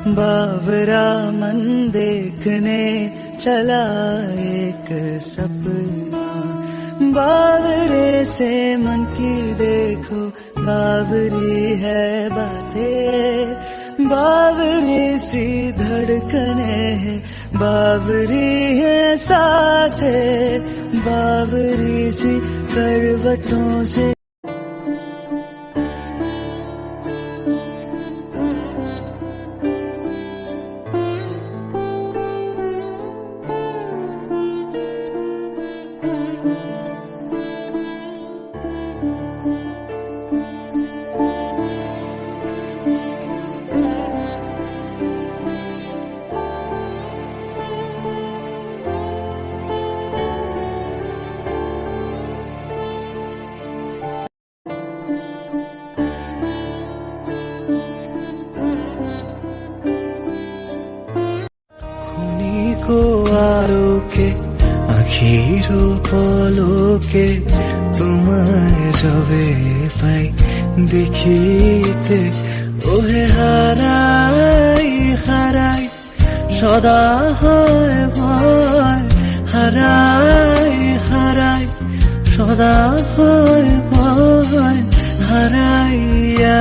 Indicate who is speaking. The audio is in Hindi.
Speaker 1: बावरा मन देखने चला एक सपना, बावरे से मन की देखो बावरी है बातें, बावरी सी धड़कने है, बावरी है सांसें, बावरी सी करवटों से। को আলোকে আখিরো পলকে তোমায় যবে পাই দেখিতে, ওহে হারাই হারাই সদা হয় ভয়, হারাই হারাই সদা হয় ভয়, হারাইয়া